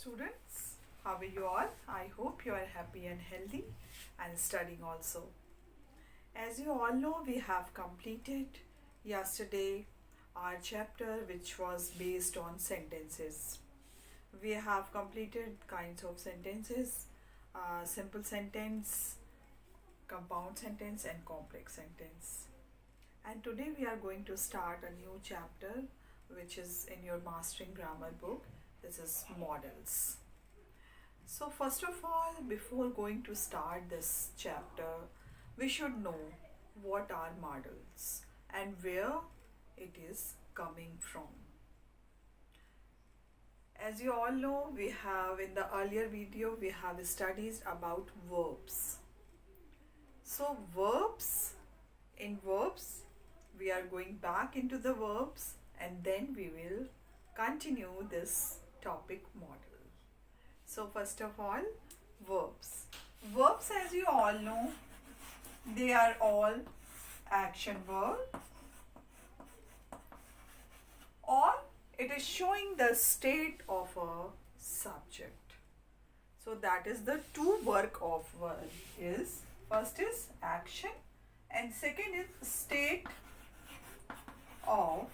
students. How are you all? I hope you are happy and healthy and studying also. As you all know, we have completed yesterday our chapter which was based on sentences. We have completed kinds of sentences, simple sentence, compound sentence and complex sentence. And today we are going to start a new chapter which is in your Mastering Grammar book. This is models. So first of all, before going to start this chapter, we should know what are models and where it is coming from. As you all know, we have in the earlier video we have studied about verbs. So in verbs we are going back into the verbs and then we will continue this topic model. So first of all, verbs. Verbs, as you all know, they are all action verb, or it is showing the state of a subject. So that is the two work of verb is first is action and second is state of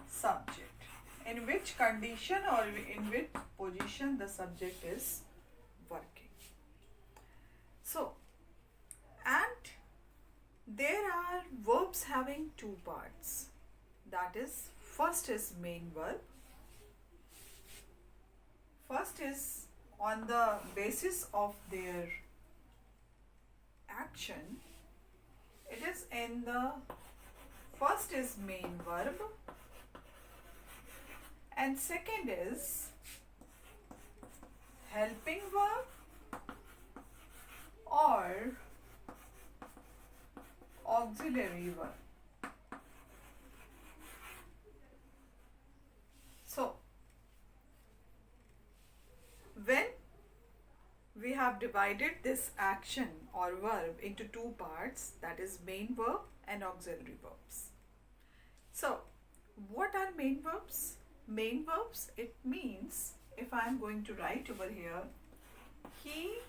subject, in which condition or in which position the subject is working. So, and there are verbs having two parts. That is, first is main verb. First is on the basis of their action. It is in the first is main verb and second is helping verb or auxiliary verb. So, when we have divided this action or verb into two parts, that is main verb and auxiliary verbs. So, what are main verbs? Main verbs, it means, if I am going to write over here, he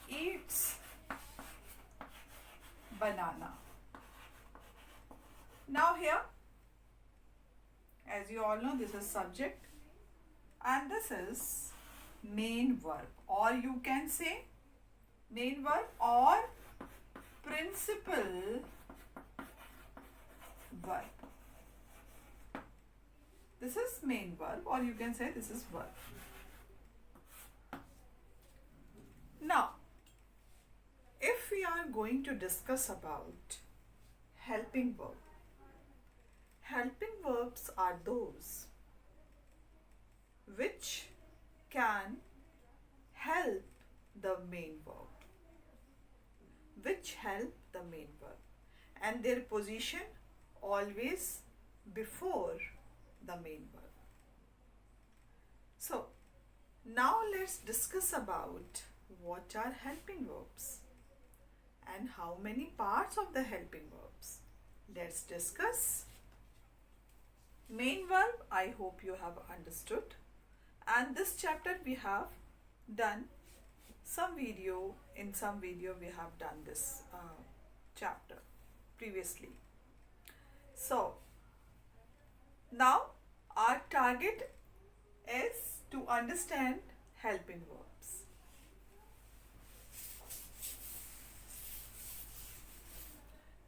eats banana. Now here, as you all know, this is subject and this is main verb, or you can say main verb or principal verb. This is main verb, or you can say this is verb. Now, if we are going to discuss about helping verb, helping verbs are those which can help the main verb, and their position always before the main verb. So, now let's discuss about what are helping verbs and how many parts of the helping verbs. Let's discuss. Main verb, I hope you have understood. And this chapter we have done in some video we have done this chapter previously. So, now our target is to understand helping verbs.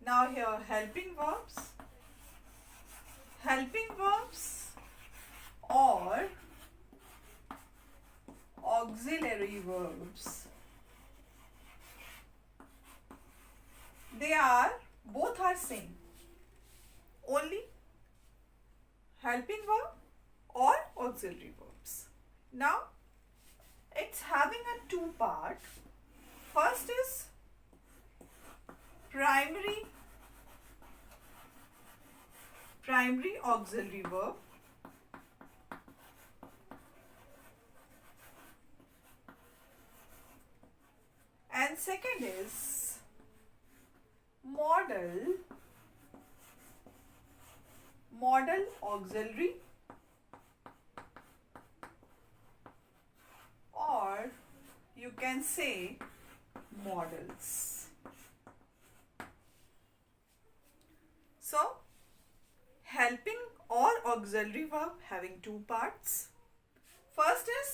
Now here helping verbs or auxiliary verbs, both are same, only helping verb or auxiliary verbs. Now it's having a two part. First is primary auxiliary verb and second is model auxiliary can say models. So, helping or auxiliary verb having two parts. First is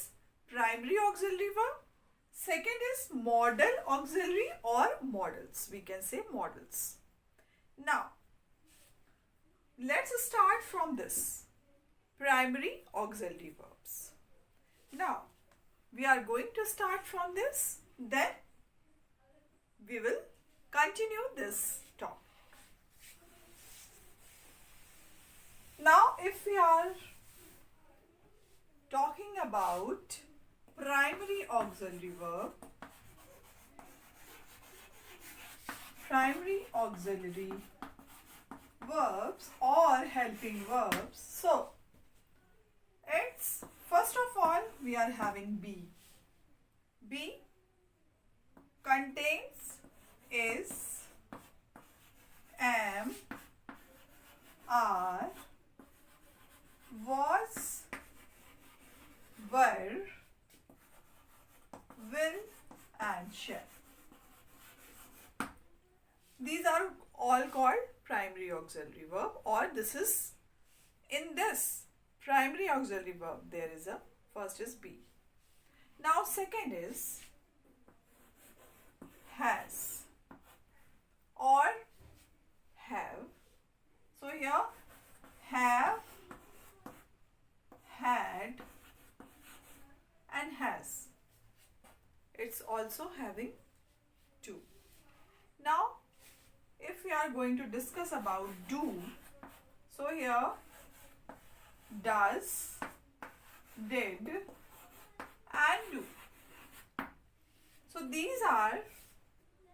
primary auxiliary verb. Second is modal auxiliary or modals. We can say modals. Now, let's start from this. Primary auxiliary verbs. Now, we are going to start from this. Then, we will continue this talk. Now, if we are talking about primary auxiliary verb, primary auxiliary verbs or helping verbs. So, it's first of all we are having be. Be contains is, am, are, was, were, will and shall. These are all called primary auxiliary verb, or this is in this primary auxiliary verb there is a first is be. Now second is has or have. So here have, had and has. It's also having two. Now if we are going to discuss about do, so here does, did and do. So these are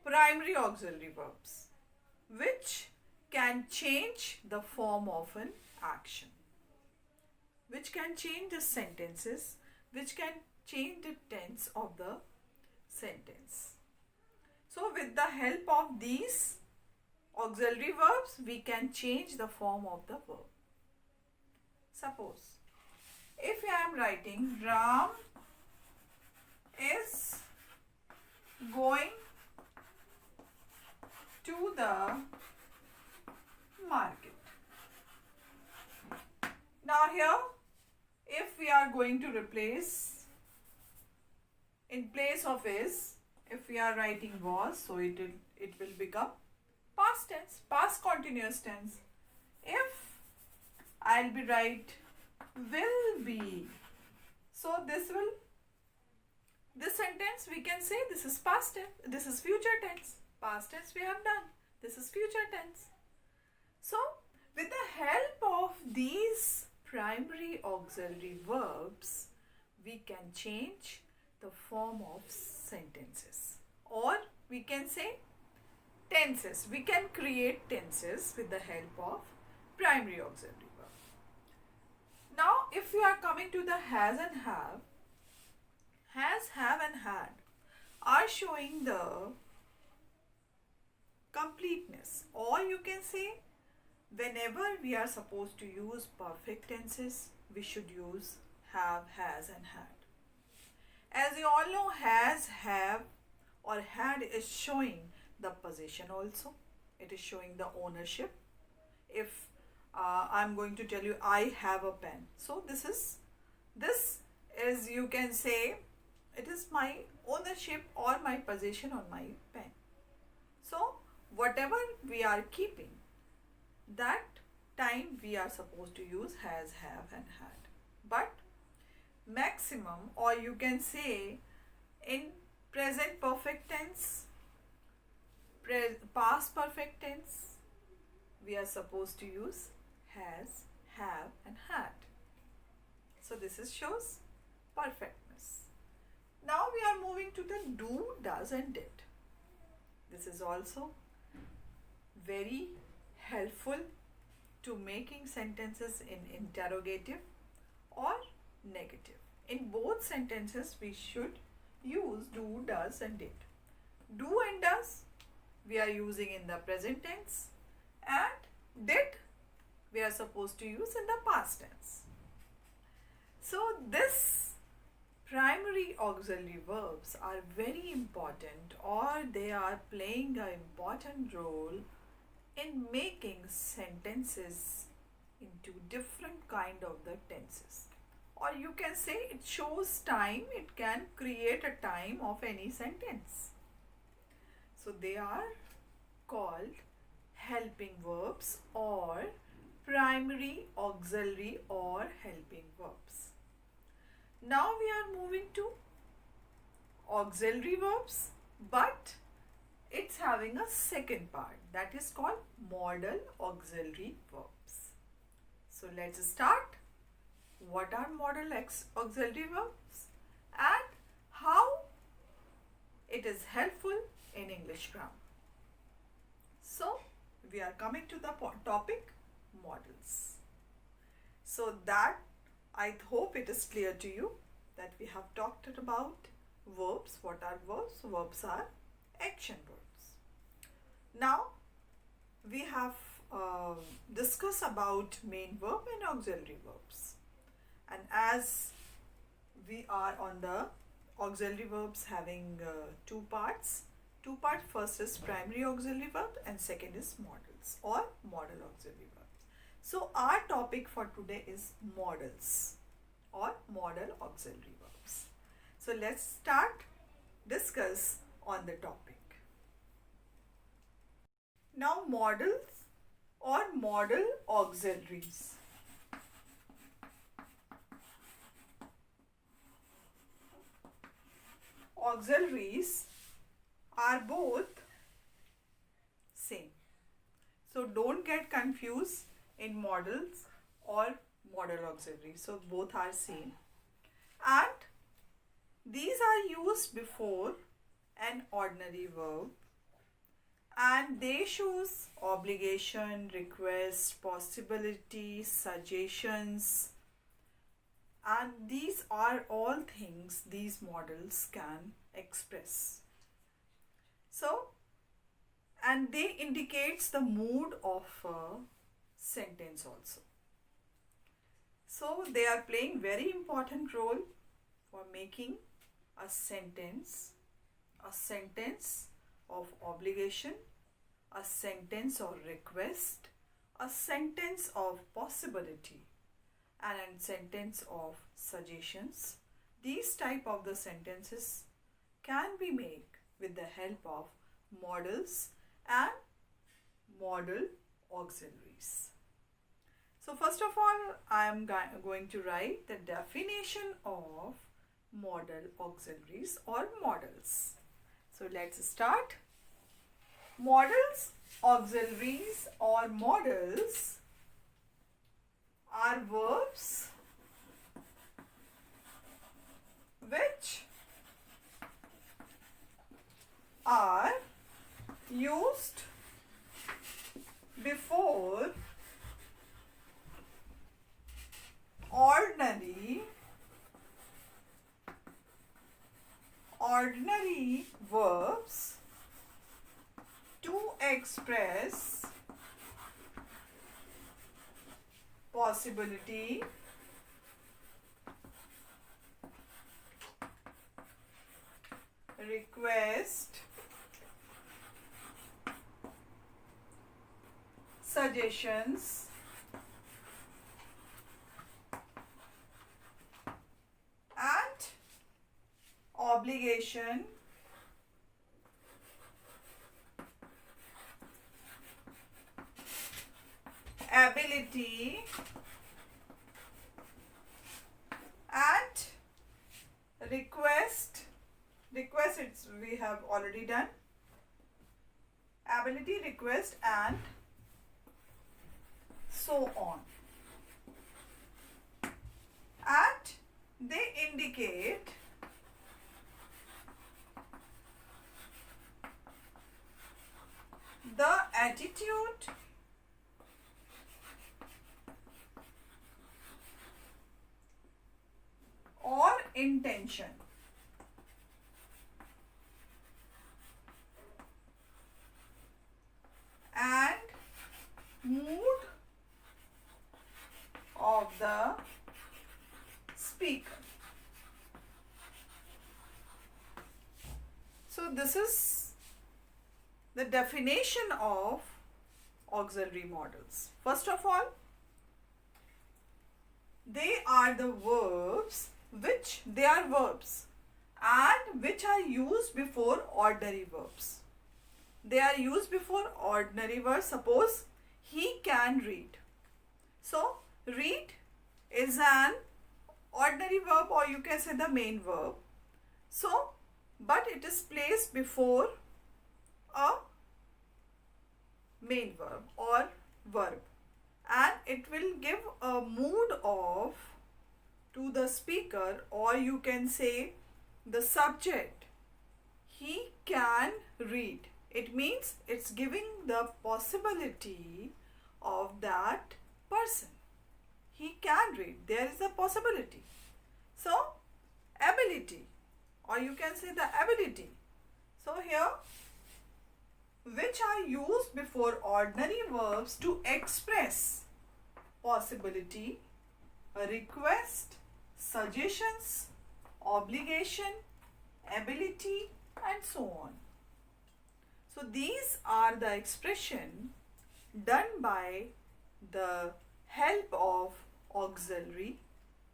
primary auxiliary verbs which can change the form of an action, which can change the sentences, which can change the tense of the sentence. So with the help of these auxiliary verbs, we can change the form of the verb. Suppose, if I am writing Ram is going to the market. Now here, if we are going to replace, in place of is, if we are writing was, so it will become past tense, past continuous tense. If I'll be write will be, so this sentence we can say this is past tense, this is future tense. Past tense we have done, this is future tense. So with the help of these primary auxiliary verbs, we can change the form of sentences, or we can say tenses. We can create tenses with the help of primary auxiliary verb. Now if we are coming to the has and have, has, have and had are showing the completeness, or you can say whenever we are supposed to use perfect tenses, we should use have, has and had. As you all know, has, have or had is showing the possession also. It is showing the ownership. If I'm going to tell you I have a pen, so this is you can say it is my ownership or my possession on my pen. So whatever we are keeping, that time we are supposed to use has, have and had. But maximum, or you can say in present perfect tense, past perfect tense, we are supposed to use has, have and had. So this shows perfectness. Now we are moving to the do, does and did. This is also very helpful to making sentences in interrogative or negative. In both sentences we should use do, does and did. Do and does we are using in the present tense, and did we are supposed to use in the past tense. So this primary auxiliary verbs are very important, or they are playing an important role in making sentences into different kind of the tenses. Or you can say it shows time, it can create a time of any sentence. So they are called helping verbs or primary, auxiliary or helping verbs. Now we are moving to auxiliary verbs, but it's having a second part that is called modal auxiliary verbs. So let's start. What are modal auxiliary verbs and how it is helpful in English grammar? So we are coming to the topic modals. So that I hope it is clear to you that we have talked about verbs. What are verbs? Verbs are action words. Now we have discussed about main verb and auxiliary verbs. And as we are on the auxiliary verbs having two parts. First is primary auxiliary verb and second is modals or modal auxiliary verbs. So our topic for today is modals or modal auxiliary verbs. So let's start discuss on the topic. Now modals or modal auxiliaries. Auxiliaries are both same. So don't get confused in modals or modal auxiliaries. So both are same. And these are used before an ordinary verb. And they shows obligation, request, possibility, suggestions. And these are all things these modals can express. So, and they indicates the mood of a sentence also. So, they are playing very important role for making a sentence of obligation, a sentence of request, a sentence of possibility, and a sentence of suggestions. These type of the sentences can be made with the help of modals and modal auxiliaries. So first of all, I am going to write the definition of modal auxiliaries or modals. So let's start. Modals, auxiliaries or modals are verbs which are used before ordinary verbs to express possibility, request, suggestions, and obligation, ability, and request. Request we have already done. Ability, request, and so on. And they indicate the attitude, or intention and mood of the speaker. So this is the definition of auxiliary models. First of all, they are the verbs and which are used before ordinary verbs. They are used before ordinary verbs. Suppose he can read. So read is an ordinary verb, or you can say the main verb. So, but it is placed before a main verb or verb, and it will give a mood of to the speaker, or you can say the subject. He can read. It means it's giving the possibility of that person. He can read. There is a possibility. So, ability, or you can say the ability. So here, which are used before ordinary verbs to express possibility, request, suggestions, obligation, ability, and so on. So these are the expression done by the help of auxiliary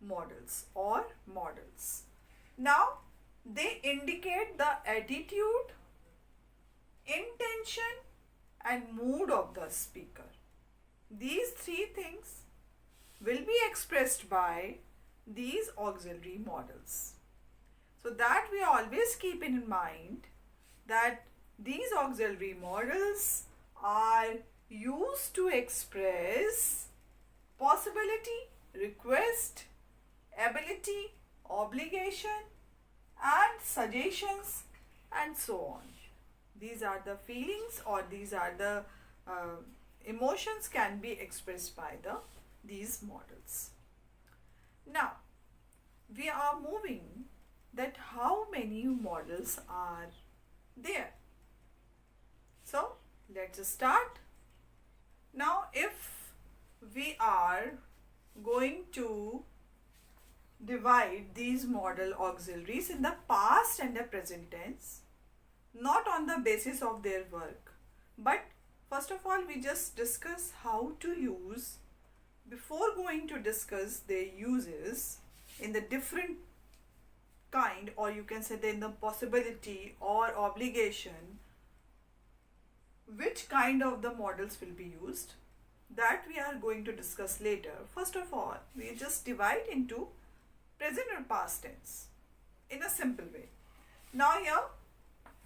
models or models. Now they indicate the attitude, intention, and mood of the speaker. These three things will be expressed by these auxiliary models. So that we always keep in mind that these auxiliary models are used to express possibility, request, ability, obligation, and suggestions, and so on. These are the feelings, or these are the emotions can be expressed by these models. Now, we are moving that how many models are there. So, let's start. Now, if we are going to divide these model auxiliaries in the past and the present tense, not on the basis of their work, but first of all we just discuss how to use. Before going to discuss their uses in the different kind, or you can say in the possibility or obligation, which kind of the models will be used, that we are going to discuss later. First of all, we just divide into present or past tense in a simple way. Now here,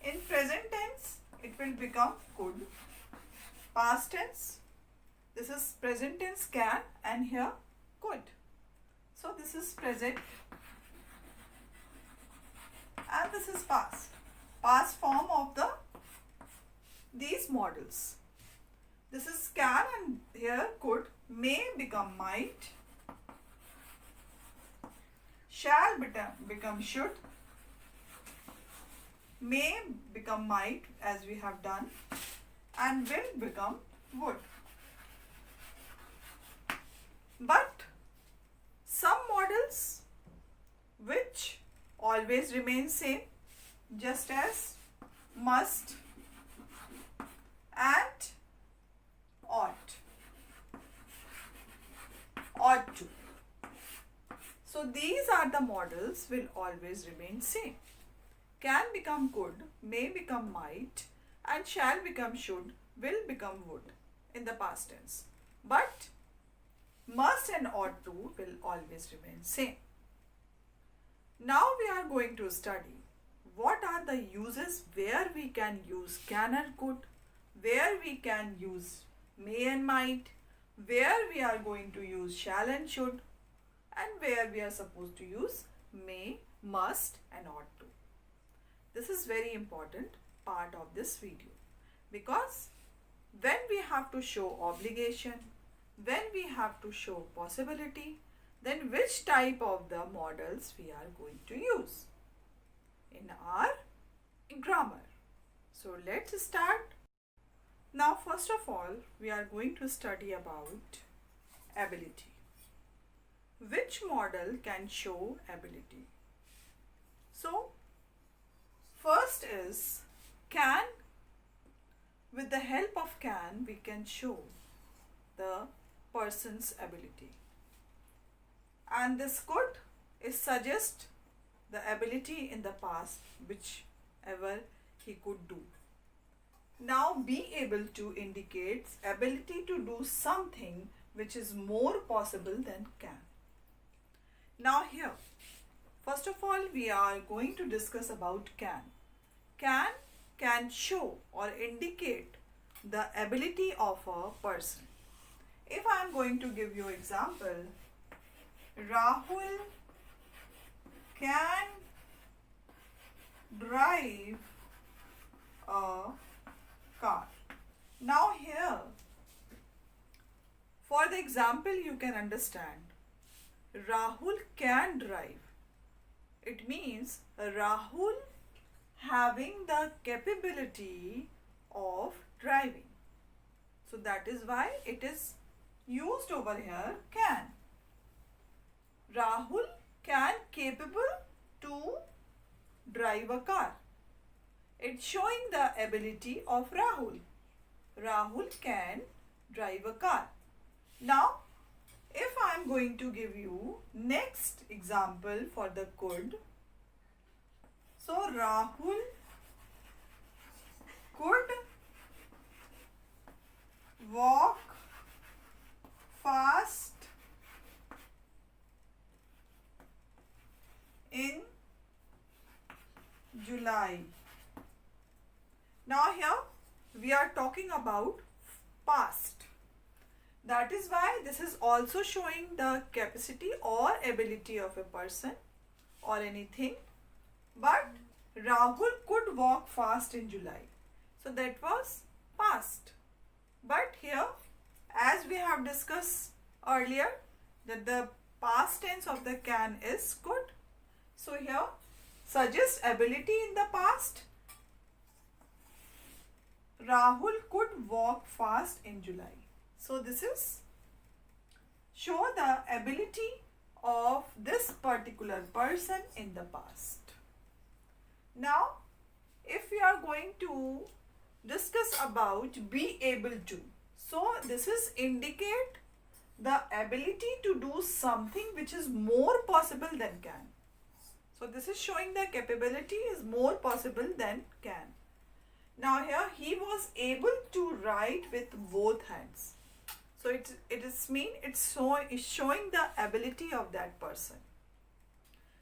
in present tense, it will become could. Past tense, this is present tense can, and here could. So this is present and this is past. Past form of these models. This is can, and here could. May become might. Shall become should. May become might, as we have done, and will become would. But some models which always remain same, just as must and ought to. So these are the models will always remain same. Can become could, may become might, and shall become should, will become would in the past tense. But must and ought to will always remain same. Now we are going to study what are the uses where we can use can and could, where we can use may and might, where we are going to use shall and should, and where we are supposed to use may, must, and ought to. This is very important part of this video, because when we have to show obligation, when we have to show possibility, then which type of the models we are going to use in our grammar. So let's start. Now first of all, we are going to study about ability. Which model can show ability? So first is can. With the help of can, we can show the person's ability. And this could is suggest the ability in the past whichever he could do. Now be able to indicates ability to do something which is more possible than can. Now here, first of all, we are going to discuss about can. Can show or indicate the ability of a person. If I am going to give you example, Rahul can drive a car. Now here, for the example you can understand, Rahul can drive. It means Rahul having the capability of driving. So that is why it is used over here can. Rahul can capable to drive a car. It's showing the ability of Rahul. Rahul can drive a car. Now, if I am going to give you next example for the could. So, Rahul could walk fast in July. Now here we are talking about past. That is why this is also showing the capacity or ability of a person or anything. But Rahul could walk fast in July. So that was past. But here, as we have discussed earlier, that the past tense of the can is could. So here, suggest ability in the past. Rahul could walk fast in July. So this is show the ability of this particular person in the past. Now, if we are going to discuss about be able to. So this is indicate the ability to do something which is more possible than can. So this is showing the capability is more possible than can. Now here he was able to write with both hands. So it is mean it's showing the ability of that person.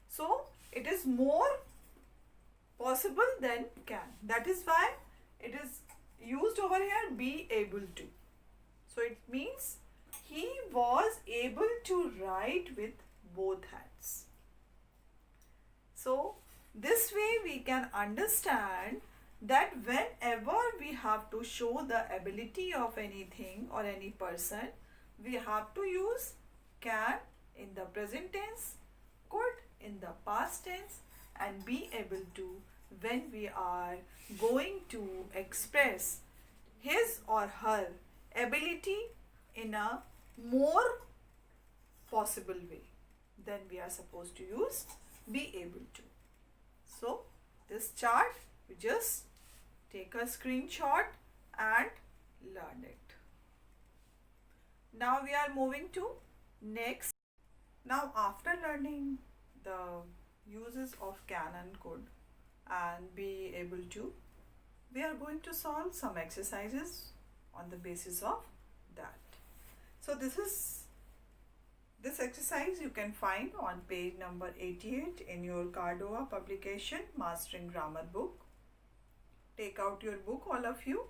So it is more possible than can. That is why it is used over here be able to. So it means he was able to write with both hands. So this way we can understand that whenever we have to show the ability of anything or any person, we have to use can in the present tense, could in the past tense, and be able to when we are going to express his or her ability in a more possible way. Then we are supposed to use be able to. So this chart, we just take a screenshot and learn it. Now we are moving to next. Now after learning the uses of can and could and be able to, we are going to solve some exercises on the basis of that. So this exercise you can find on page number 88 in your Cardova publication Mastering Grammar book. Take out your book, all of you,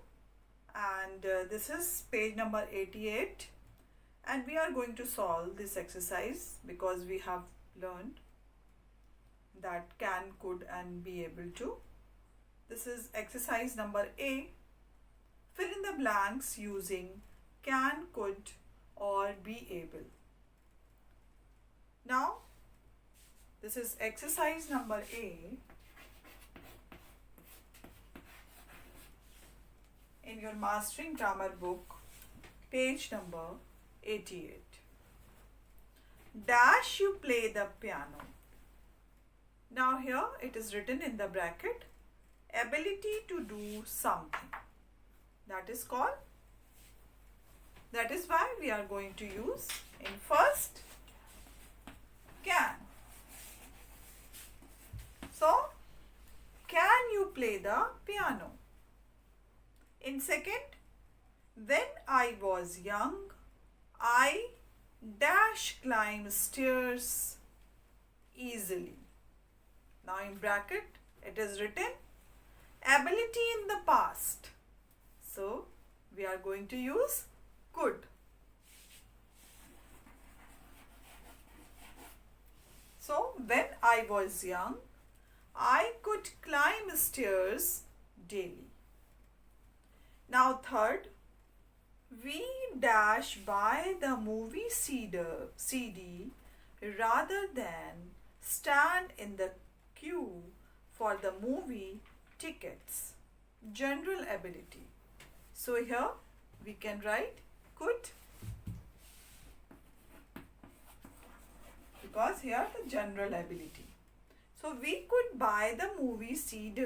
and this is page number 88, and we are going to solve this exercise because we have learned that can, could and be able to. This is exercise number A. Fill in the blanks using can, could or be able. Now, this is exercise number A. In your Mastering Grammar book, page number 88. Dash you play the piano. Now here it is written in the bracket. ability to do something. That is why we are going to use in first can. So, can you play the piano? In second, when I was young, I dash climb stairs easily. Now in bracket it is written ability in the past. So we are going to use could. So when I was young, I could climb stairs daily. Now third, we dash buy the movie CD rather than stand in the queue for the movie tickets. General ability. So here we can write could, because here the general ability. So we could buy the movie CD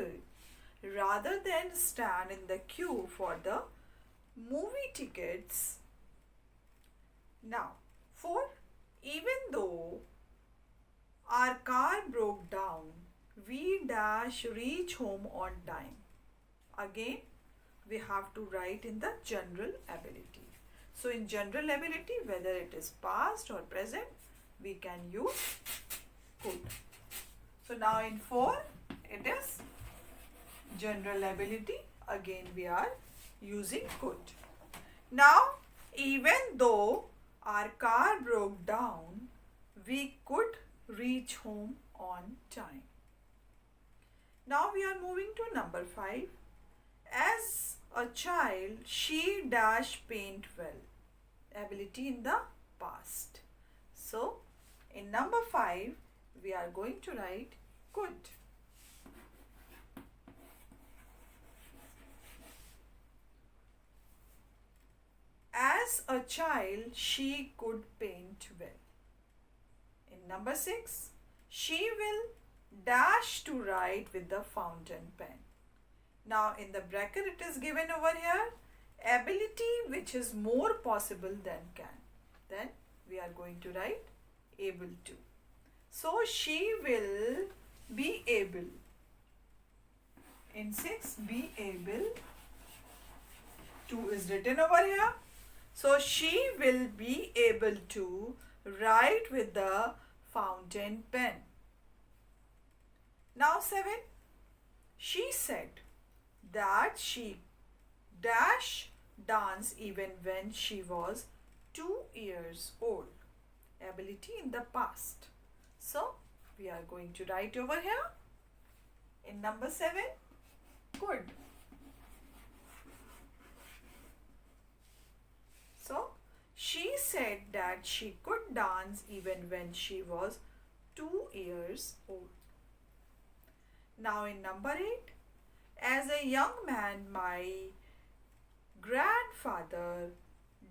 rather than stand in the queue for the movie tickets. Now, for even though our car broke down, we dash reach home on time. Again, we have to write in the general ability. So, in general ability, whether it is past or present, we can use could. So, now in 4, it is general ability. Again, we are using could. Now, even though our car broke down, we could reach home on time. Now we are moving to number 5. As a child, she dash paint well. Ability in the past. So, in number 5, we are going to write could. As a child, she could paint well. In number 6, she will dash to write with the fountain pen. Now in the bracket it is given over here, ability which is more possible than can. Then we are going to write able to. So she will be able. In 6, be able to is written over here. So she will be able to write with the fountain pen. Now 7, she said that she dash dance even when she was 2 years old. Ability in the past. So we are going to write over here in number 7 could. So she said that she could dance even when she was 2 years old. Now in number 8, as a young man, my grandfather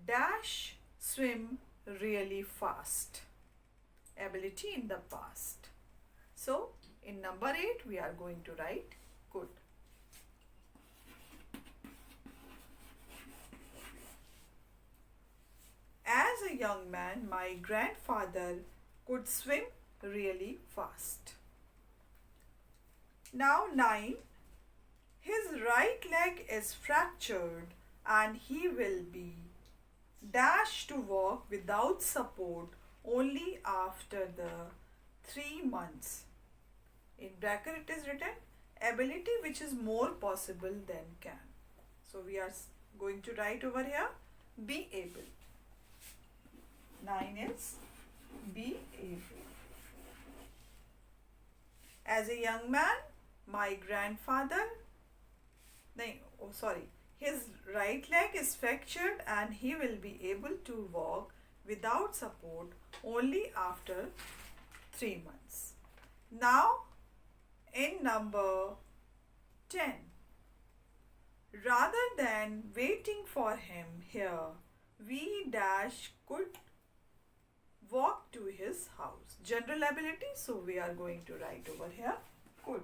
dash swim really fast. Ability in the past. So in number 8, we are going to write could. As a young man, my grandfather could swim really fast. Now 9, his right leg is fractured and he will be dashed to walk without support only after the 3 months. In bracket it is written ability which is more possible than can. So we are going to write over here be able. 9 is be able. As a young man, my grandfather, his right leg is fractured and he will be able to walk without support only after 3 months. Now, in number 10, rather than waiting for him here, we dash could walk to his house. General ability, so we are going to write over here could.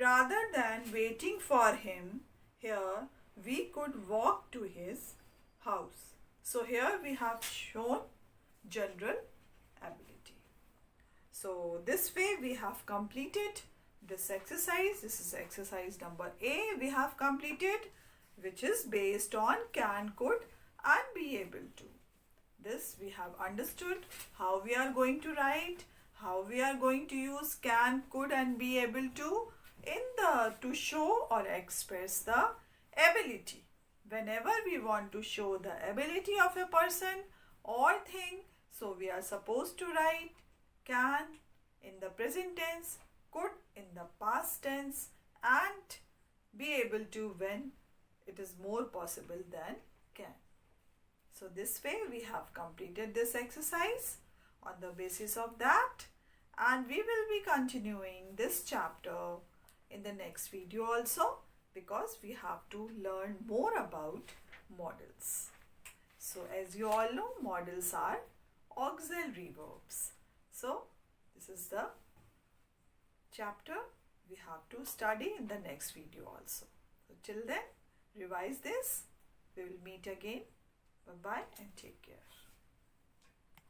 rather than waiting for him, here we could walk to his house. So here we have shown general ability. So this way we have completed this exercise. This is exercise number A we have completed, which is based on can, could and be able to. This we have understood how we are going to write, how we are going to use can, could and be able to to show or express the ability. Whenever we want to show the ability of a person or thing, so we are supposed to write can in the present tense, could in the past tense and be able to when it is more possible than can. So this way we have completed this exercise on the basis of that, and we will be continuing this chapter in the next video also, because we have to learn more about modals. So as you all know, modals are auxiliary verbs. So this is the chapter we have to study in the next video also. So till then, revise this. We will meet again. Bye-bye and take care.